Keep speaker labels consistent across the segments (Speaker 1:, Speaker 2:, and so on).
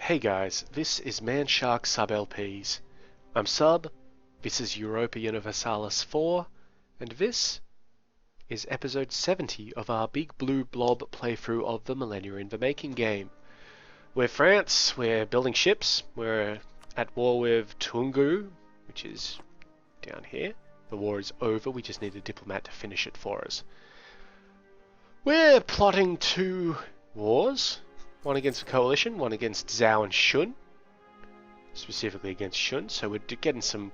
Speaker 1: Hey guys, this is Manshark Sub LPs. I'm Sub, this is Europa Universalis IV, and this is episode 70 of our Big Blue Blob playthrough of the Millennia in the Making game. We're France, we're building ships, we're at war with Tungu, which is down here. The war is over, we just need a diplomat to finish it for us. We're plotting two wars. One against the coalition, one against Zhao and Shun. Specifically against Shun, so we're getting some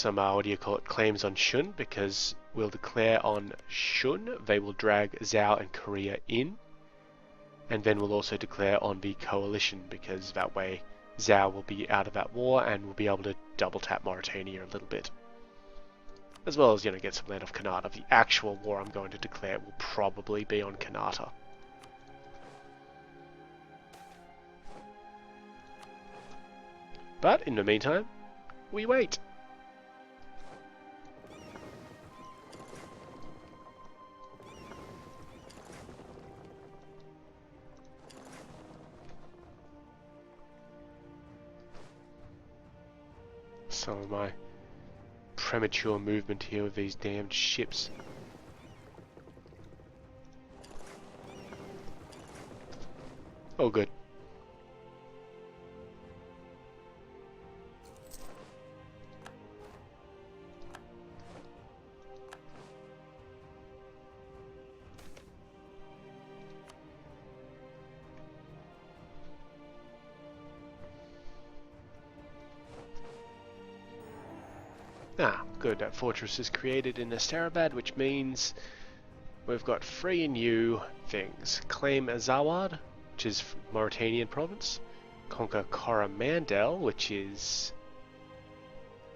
Speaker 1: what do you call it, claims on Shun, because we'll declare on Shun, they will drag Zhao and Korea in, and then we'll also declare on the coalition, because that way Zhao will be out of that war and we'll be able to double tap Mauritania a little bit. As well as, get some land off Kanata. The actual war I'm going to declare will probably be on Kanata. But in the meantime, we wait. Some of my premature movement here with these damned ships. Oh, good. Ah, good. That fortress is created in Asterabad, which means we've got 3 new things. Claim Azawad, which is Mauritanian province. Conquer Coromandel, which is...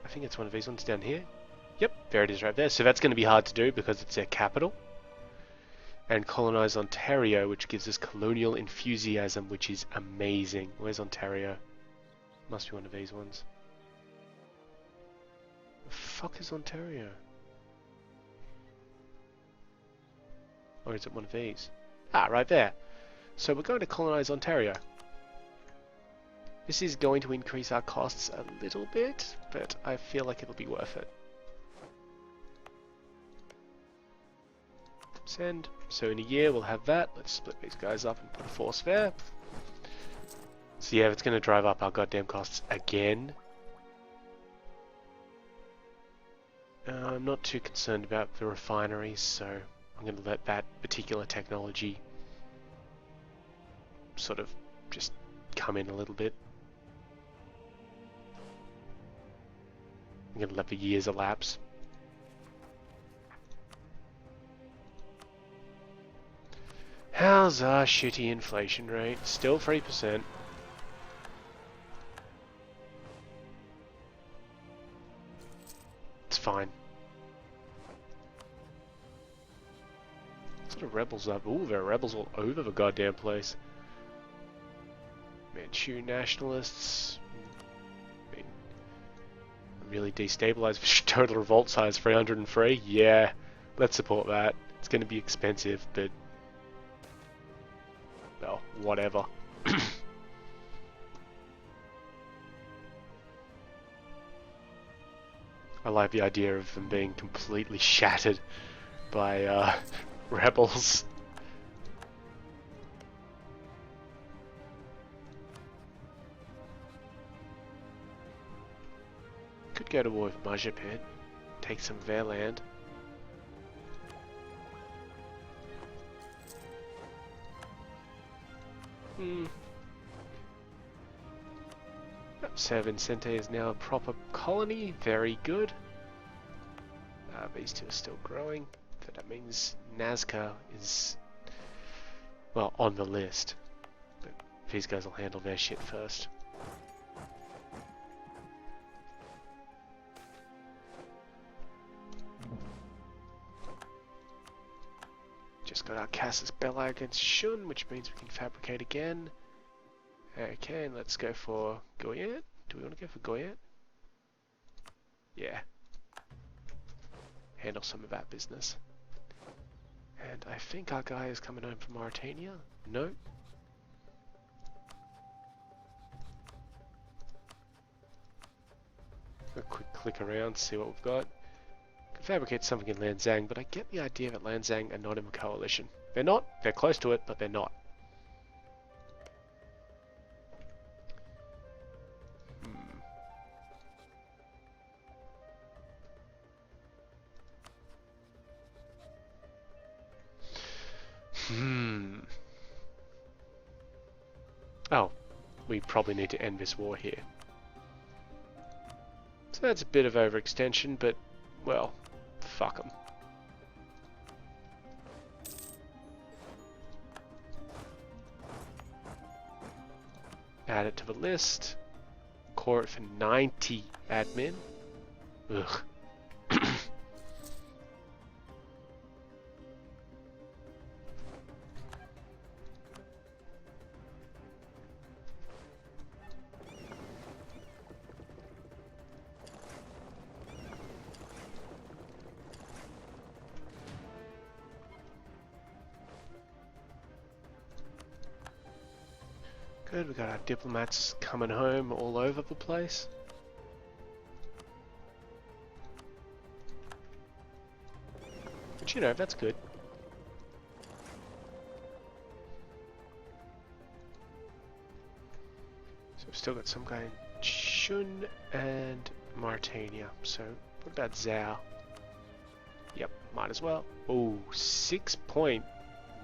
Speaker 1: I think it's one of these ones down here. Yep, there it is right there. So that's going to be hard to do because it's their capital. And colonize Ontario, which gives us colonial enthusiasm, which is amazing. Where's Ontario? Must be one of these ones. The fuck is Ontario? Or is it one of these? Ah, right there. So we're going to colonize Ontario. This is going to increase our costs a little bit, but I feel like it'll be worth it. Send. So in a year we'll have that. Let's split these guys up and put a force there. So yeah, it's going to drive up our goddamn costs again. I'm not too concerned about the refineries, so I'm going to let that particular technology sort of just come in a little bit. I'm going to let the years elapse. How's our shitty inflation rate? Still 3%. It's fine. What sort of rebels up? Ooh, there are rebels all over the goddamn place. Manchu nationalists. I mean, really destabilized. Total revolt size 303. Yeah, let's support that. It's going to be expensive, but well, whatever. I like the idea of them being completely shattered by rebels. Could go to war with Majapahit, take some of their land. San Vicente is now a proper colony, very good. These two are still growing, so that means Nazca is, well, on the list. But these guys will handle their shit first. Just got our Casus Belli against Shun, which means we can fabricate again. Okay, and let's go for Goyet. Do we want to go for Goyet? Yeah. Handle some of that business. And I think our guy is coming home from Mauritania. No. A quick click around, see what we've got. Could fabricate something in Lanzang, but I get the idea that Lanzang are not in the coalition. They're not. They're close to it, but they're not. Oh, we probably need to end this war here. So that's a bit of overextension, but, well, fuck them. Add it to the list. Core it for 90 admin. Ugh. Good, we got our diplomats coming home all over the place. But you know, that's good. So we've still got some guy in Shun and Mauritania. So what about Zhao? Yep, might as well. Oh, 6 point.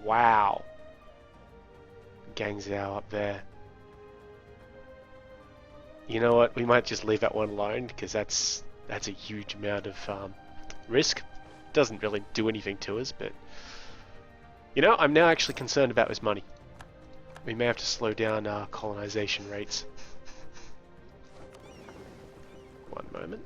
Speaker 1: Wow. Gang Zhao up there. You know what? We might just leave that one alone because that's a huge amount of risk. Doesn't really do anything to us, but you know, I'm now actually concerned about this money. We may have to slow down our colonization rates. One moment.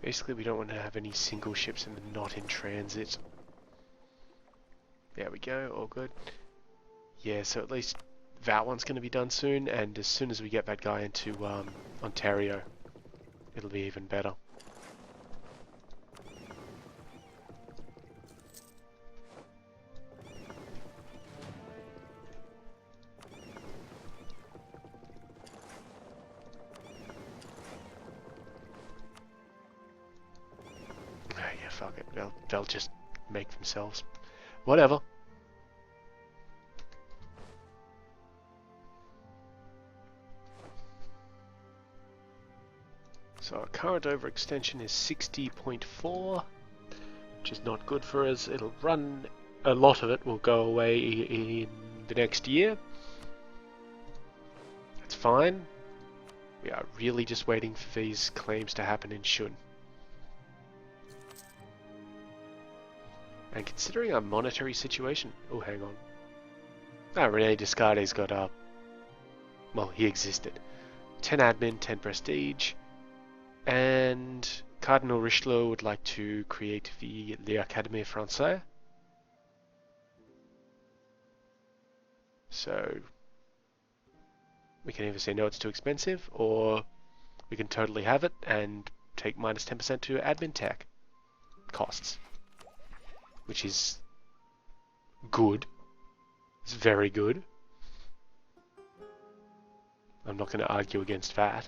Speaker 1: Basically, we don't want to have any single ships and not in transit. There we go, all good. Yeah, so at least that one's going to be done soon, and as soon as we get that guy into Ontario, it'll be even better. Fuck it, they'll just make themselves. Whatever. So our current overextension is 60.4, which is not good for us. It'll run, a lot of it will go away in the next year. That's fine. We are really just waiting for these claims to happen in Shun. And considering our monetary situation... Oh, hang on. Rene Descartes got up. Well, he existed. 10 admin, 10 prestige. And Cardinal Richelieu would like to create the L'Académie Française. So... we can either say no, it's too expensive, or we can totally have it and take minus 10% to admin tech costs. Which is good. It's very good. I'm not going to argue against that.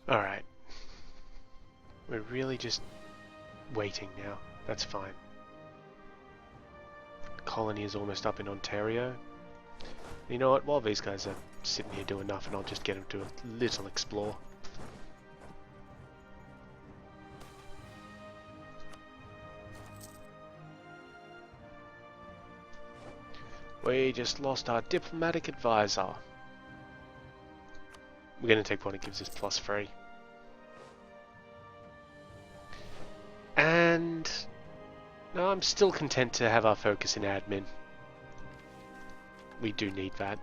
Speaker 1: Alright. We're really just waiting now. That's fine. The colony is almost up in Ontario. You know what? While these guys are sitting here doing nothing, I'll just get them to a little explore. We just lost our diplomatic advisor. We're going to take one that gives us +3. And no, I'm still content to have our focus in admin. We do need that.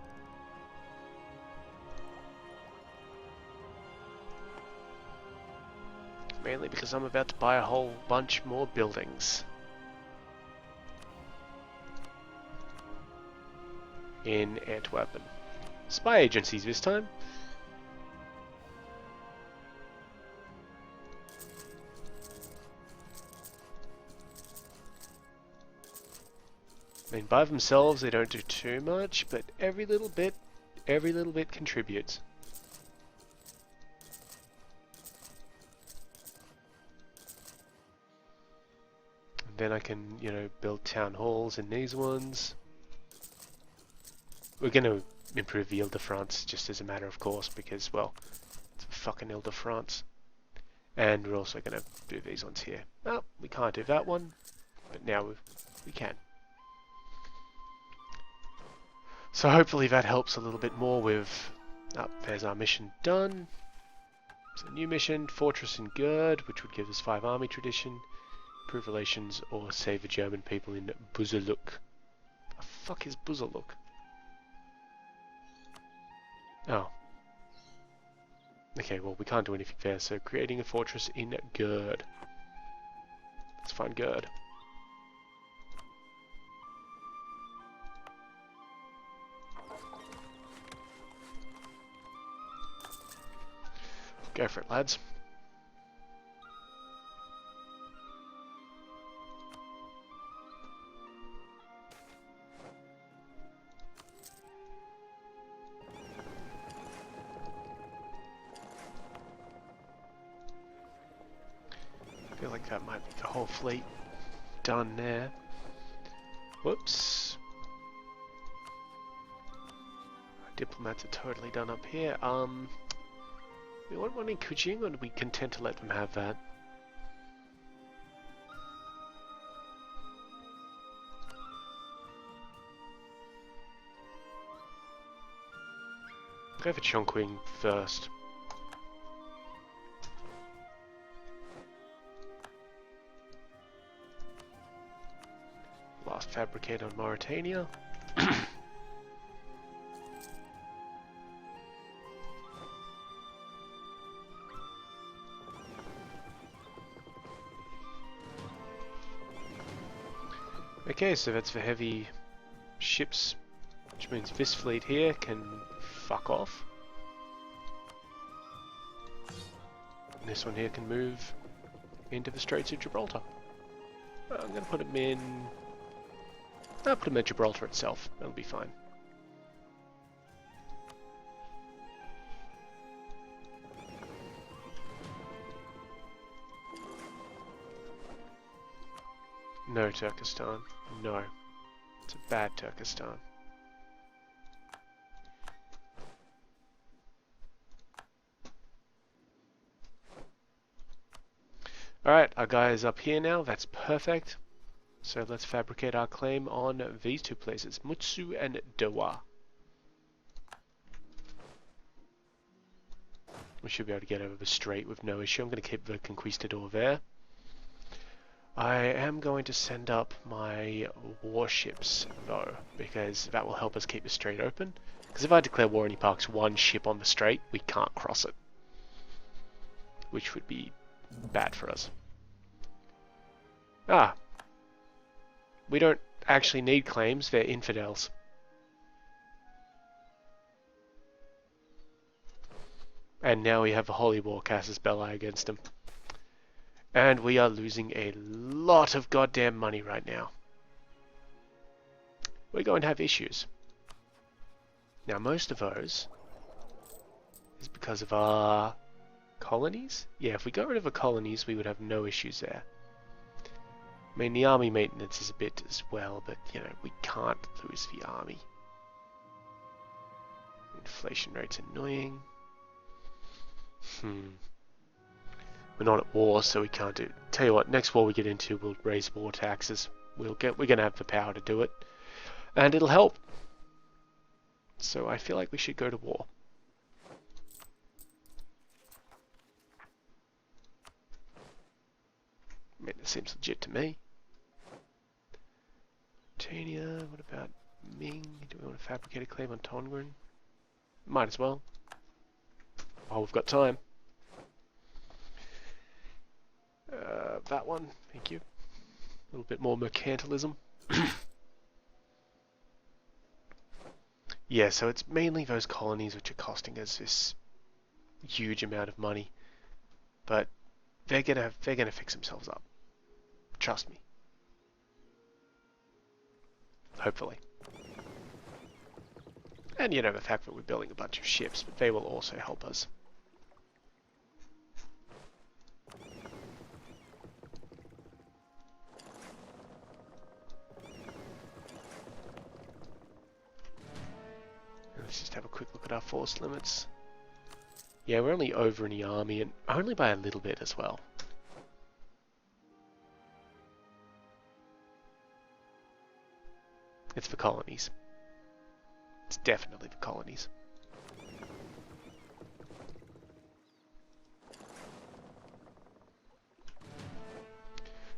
Speaker 1: Mainly because I'm about to buy a whole bunch more buildings. In Antwerpen. Spy agencies this time. I mean, by themselves they don't do too much, but every little bit contributes. And then I can, you know, build town halls in these ones. We're going to improve the Ile-de-France just as a matter of course, because, well, it's fucking Ile-de-France. And we're also going to do these ones here. Well, we can't do that one, but now we can. So hopefully that helps a little bit more with... Oh, there's our mission done. So new mission, Fortress in Gerd, which would give us 5 army tradition. Improve relations or save the German people in Buzeluk. The fuck is Buzeluk? Oh. Okay, well we can't do anything there, so creating a fortress in Gerd. Let's find Gerd. Go for it, lads. I feel like that might be the whole fleet done there. Whoops. Our diplomats are totally done up here. We want one in Kuching, or are we content to let them have that? Go for Chongqing first. Last fabricate on Mauritania. Okay, so that's for heavy ships, which means this fleet here can fuck off. And this one here can move into the Straits of Gibraltar. I'm going to put them in... I'll put them at Gibraltar itself, that'll be fine. No, Turkestan. No. It's a bad Turkestan. Alright, our guy is up here now. That's perfect. So let's fabricate our claim on these two places, Mutsu and Doha. We should be able to get over the strait with no issue. I'm going to keep the Conquistador there. I am going to send up my warships though, because that will help us keep the strait open. Because if I declare war and he parks one ship on the strait, we can't cross it. Which would be bad for us. Ah. We don't actually need claims, they're infidels. And now we have a holy war casus belli against them. And we are losing a lot of goddamn money right now. We're going to have issues. Now most of those is because of our colonies. Yeah, if we got rid of the colonies we would have no issues there. I mean the army maintenance is a bit as well, but you know, we can't lose the army. Inflation rate's annoying. We're not at war, so we can't do... Tell you what, next war we get into, we'll raise war taxes. We're going to have the power to do it. And it'll help. So I feel like we should go to war. I mean, it seems legit to me. Tania, what about Ming? Do we want to fabricate a claim on Tongren? Might as well. Oh, we've got time. That one, thank you. A little bit more mercantilism. Yeah, so it's mainly those colonies which are costing us this huge amount of money, but they're gonna fix themselves up. Trust me. Hopefully. And you know, the fact that we're building a bunch of ships, but they will also help us. Let's just have a quick look at our force limits. Yeah, we're only over in the army, and only by a little bit as well. It's for colonies. It's definitely for colonies.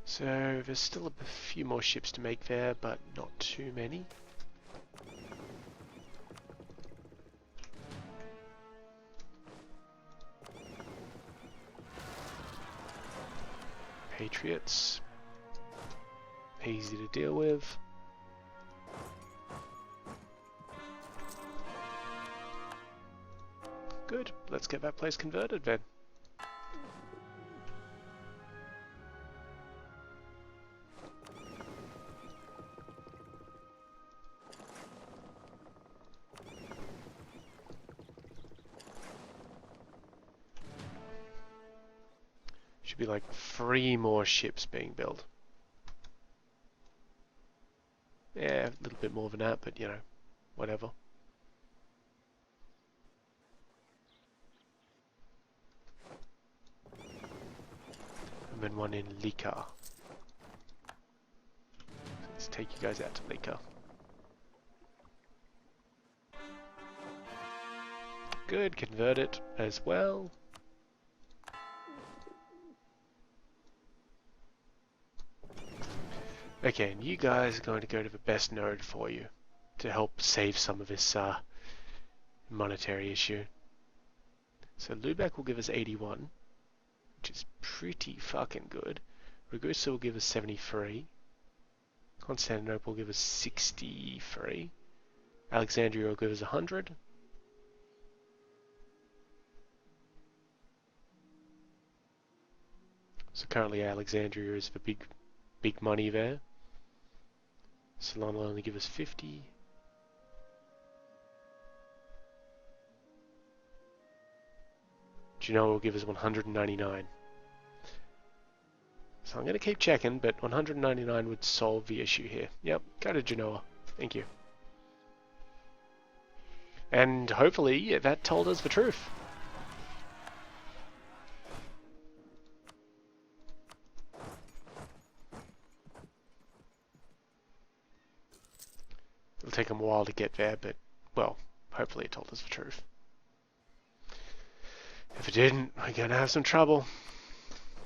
Speaker 1: So there's still a few more ships to make there, but not too many. Patriots. Easy to deal with. Good, let's get that place converted then. Should be like 3 more ships being built. Yeah, a little bit more than that, but you know, whatever. And then one in Lika. So let's take you guys out to Lika. Good, convert it as well. Okay, and you guys are going to go to the best node for you to help save some of this monetary issue. So Lubeck will give us 81, which is pretty fucking good. Ragusa will give us 73. Constantinople will give us 63. Alexandria will give us 100. So currently Alexandria is the big money there. Ceylon will only give us 50. Genoa will give us 199. So I'm going to keep checking, but 199 would solve the issue here. Yep, go to Genoa. Thank you. And hopefully that told us the truth. It'll take them a while to get there, but, well, hopefully it told us the truth. If it didn't, we're going to have some trouble.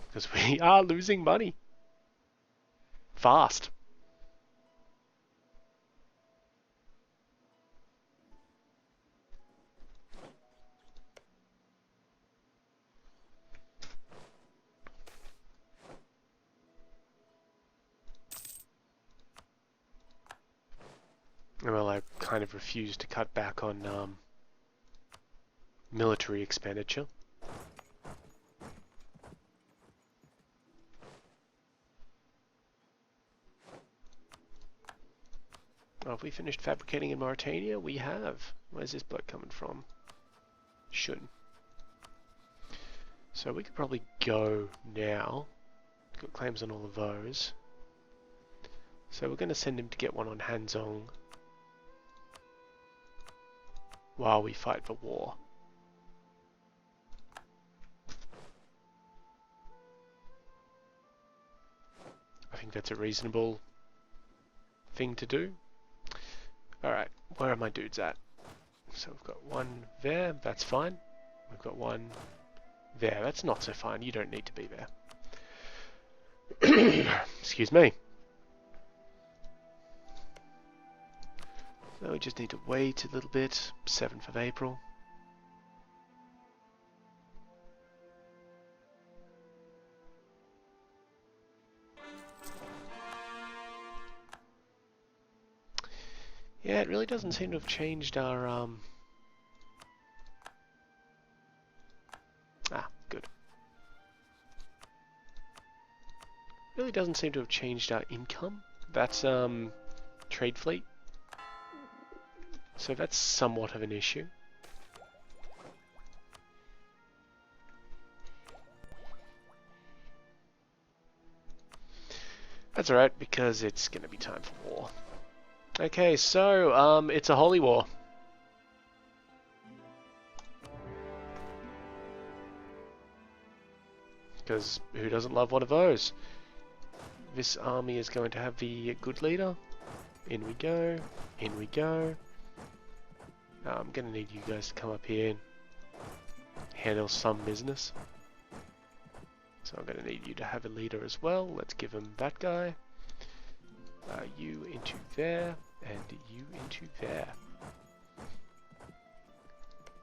Speaker 1: Because we are losing money. Fast. Well, I kind of refuse to cut back on military expenditure. Oh, have we finished fabricating in Mauritania? We have. Where's this bloke coming from? Shun. So we could probably go now. Got claims on all of those. So we're going to send him to get one on Hanzong while we fight the war. I think that's a reasonable thing to do. Alright, where are my dudes at? So we've got one there, that's fine. We've got one there, that's not so fine, you don't need to be there. Excuse me. So we just need to wait a little bit, 7th of April. Yeah, it really doesn't seem to have changed our, good. Really doesn't seem to have changed our income. That's, trade fleet. So that's somewhat of an issue. That's alright, because it's gonna be time for war. Okay, so, it's a holy war. Because who doesn't love one of those? This army is going to have the good leader. In we go, in we go. I'm gonna need you guys to come up here and handle some business. So I'm gonna need you to have a leader as well. Let's give him that guy. You into there, and you into there.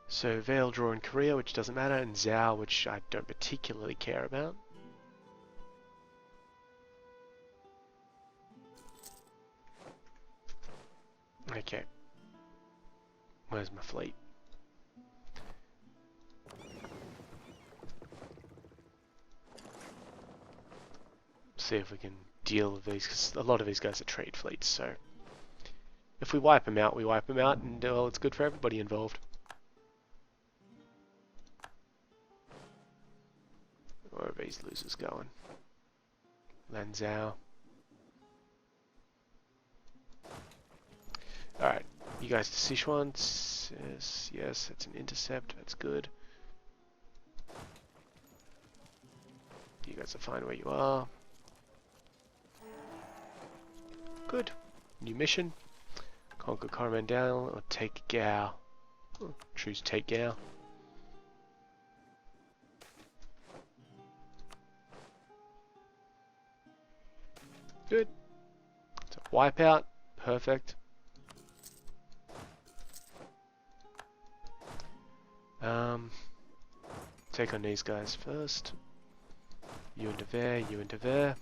Speaker 1: So they'll draw in Korea, which doesn't matter, and Zhao, which I don't particularly care about. Okay. Where's my fleet? See if we can deal with these, because a lot of these guys are trade fleets, so if we wipe them out, we wipe them out, and well, it's good for everybody involved. Where are these losers going? Lanzhou. Alright, you guys to Sichuan. Yes, yes, that's an intercept, that's good. You guys are fine where you are. Good. New mission. Conquer Coromandel or take Gao. Oh, choose take Gao. Good. So wipeout. Perfect. Take on these guys first. You into there, you into there.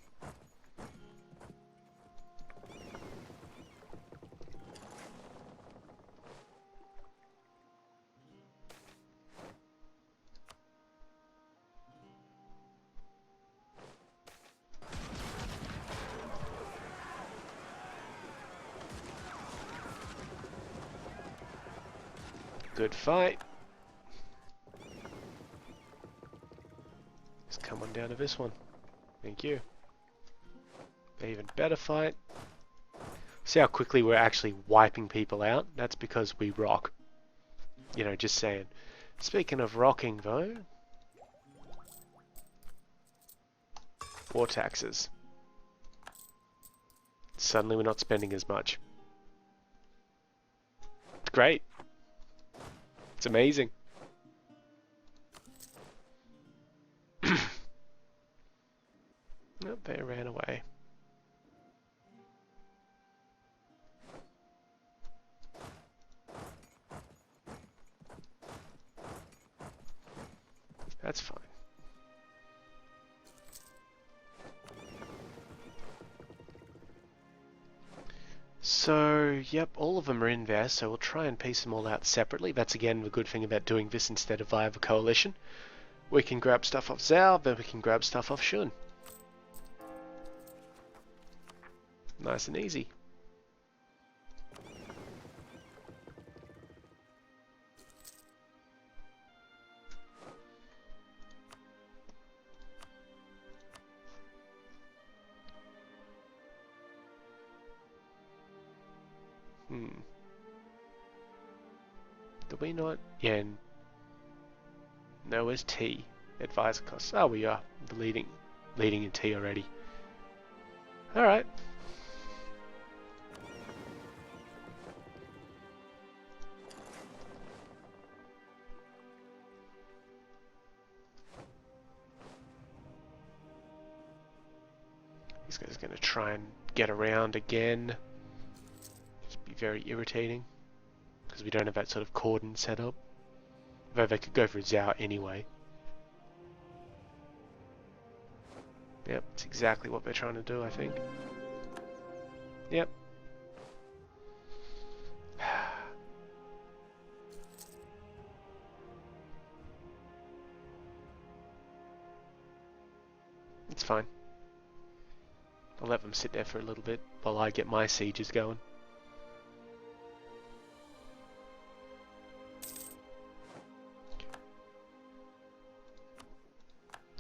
Speaker 1: Good fight. Just come on down to this one. Thank you. Even better fight. See how quickly we're actually wiping people out? That's because we rock. You know, just saying. Speaking of rocking though, war taxes. Suddenly we're not spending as much. It's great. It's amazing. Nope, they ran away. That's fine. So, yep, all of them are in there, so we'll try and piece them all out separately. That's again the good thing about doing this instead of via the coalition. We can grab stuff off Zhao, then we can grab stuff off Shun. Nice and easy. Do we not? Yeah. No, where's T? Advisor costs. Oh, we are the leading in T already. All right. This guy's going to try and get around again. Just be very irritating. Because we don't have that sort of cordon set up. Though they could go for Zhao anyway. Yep, it's exactly what they're trying to do, I think. Yep. It's fine. I'll let them sit there for a little bit while I get my sieges going.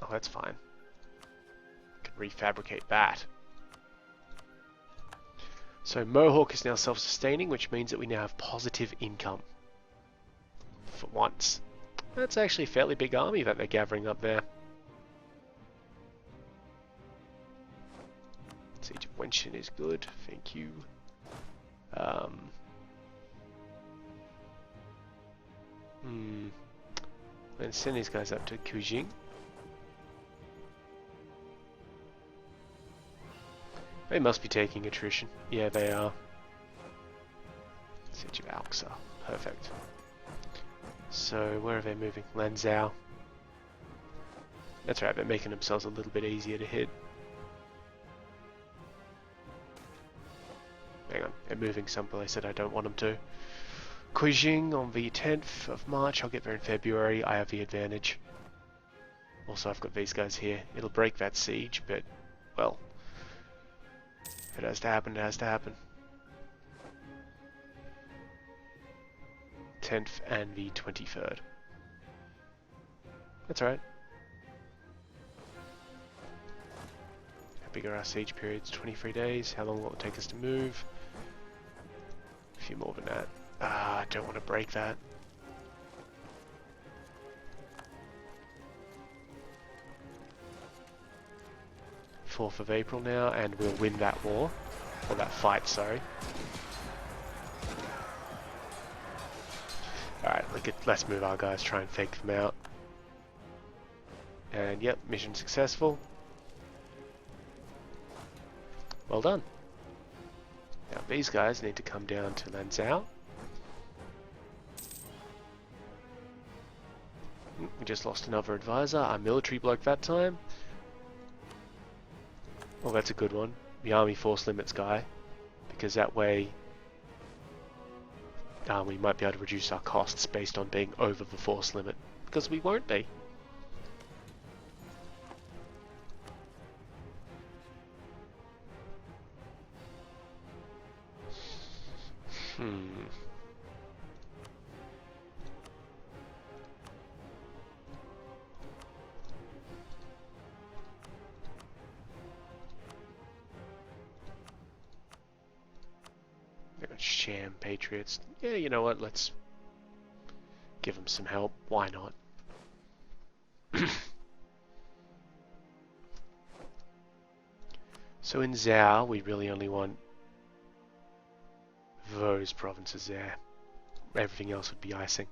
Speaker 1: Oh, that's fine. Can refabricate that. So Mohawk is now self-sustaining, which means that we now have positive income. For once. That's actually a fairly big army that they're gathering up there. Siege of Wenshin is good, thank you. Let's send these guys up to Kujing. They must be taking attrition. Yeah, they are. Siege of Alxa. Perfect. So, where are they moving? Lanzhou. That's right, they're making themselves a little bit easier to hit. Hang on, they're moving someplace that I don't want them to. Kujing on the 10th of March. I'll get there in February. I have the advantage. Also, I've got these guys here. It'll break that siege, but, well... if it has to happen, it has to happen. 10th and the 23rd. That's alright. How big are our siege periods? 23 days. How long will it take us to move? A few more than that. I don't want to break that. Fourth of April now, and we'll win that war. Or that fight, sorry. Alright, let's move our guys, try and fake them out. And yep, mission successful. Well done. Now these guys need to come down to Lanzhou. We just lost another advisor, our military bloke that time. Well, that's a good one. The army force limits guy. Because that way we might be able to reduce our costs based on being over the force limit. Because we won't be. Sham patriots. Yeah, you know what? Let's give them some help. Why not? So in Zhao, we really only want those provinces there. Everything else would be icing.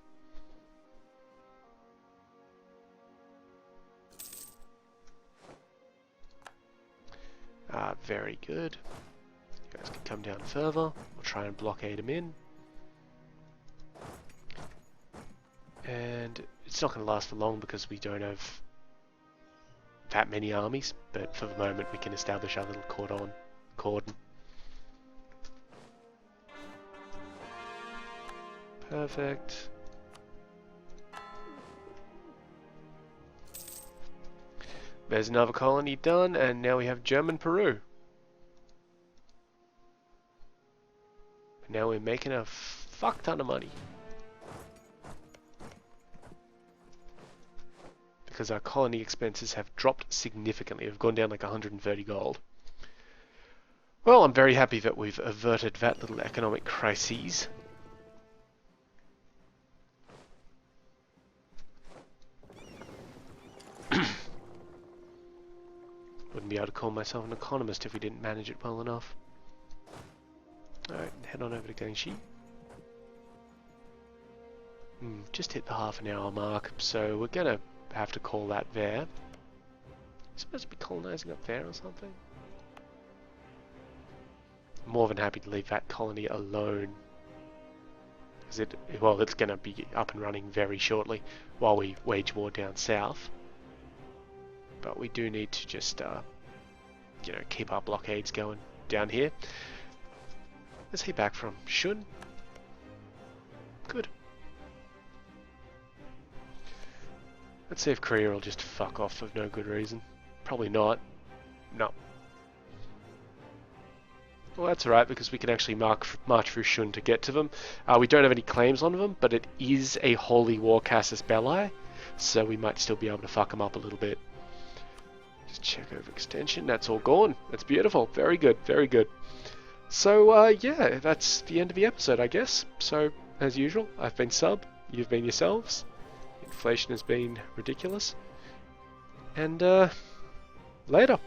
Speaker 1: Very good. You guys can come down further. We'll try and blockade them in. And it's not going to last for long because we don't have that many armies, but for the moment we can establish our little cordon. Perfect. There's another colony done, and now we have German Peru. Now we're making a fuck ton of money. Because our colony expenses have dropped significantly. They've gone down like 130 gold. Well, I'm very happy that we've averted that little economic crisis. Wouldn't be able to call myself an economist if we didn't manage it well enough. Alright, head on over to Gangxi. Just hit the half an hour mark, so we're gonna have to call that there. Supposed to be colonizing up there or something? more than happy to leave that colony alone. Because it's going to be up and running very shortly while we wage war down south. But we do need to just, keep our blockades going down here. Is he back from Shun? Good. Let's see if Korea will just fuck off for no good reason. Probably not. No. Well, that's alright, because we can actually march through Shun to get to them. We don't have any claims on them, but it is a holy war casus belli, so we might still be able to fuck them up a little bit. Just check over extension. That's all gone. That's beautiful. Very good. Very good. So, yeah, that's the end of the episode, I guess. So, as usual, I've been Sub. You've been yourselves. Inflation has been ridiculous. And, later.